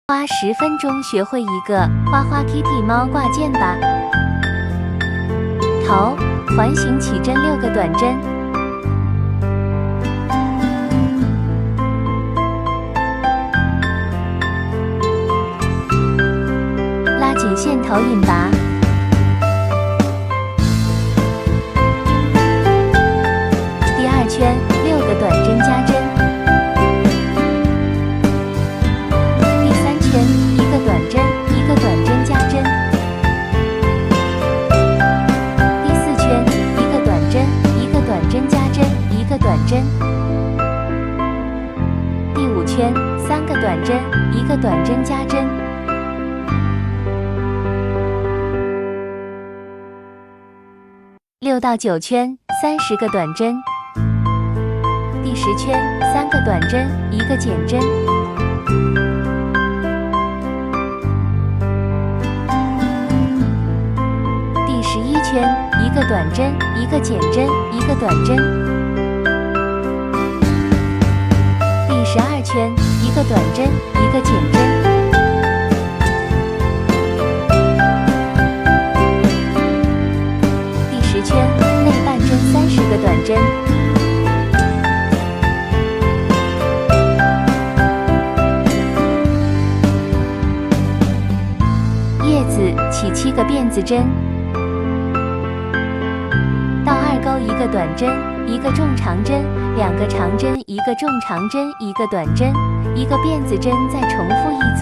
花10分钟学会一个花花 Kitty 猫挂件吧。头，环形起针6个短针，拉紧线头引拔，第2圈6个短针加针，第3圈1个短针1个短针加针，第4圈1个短针1个短针加针1个短针，第5圈3个短针1个短针加针。6到9圈30个短针，第10圈3个短针1个减针，第11圈1个短针1个减针1个短针，第12圈1个短针1个减针，圈内半针30个短针，叶子起7个辫子针，倒2钩1个短针1个重长针2个长针1个重长针1个短针1个辫子针，再重复1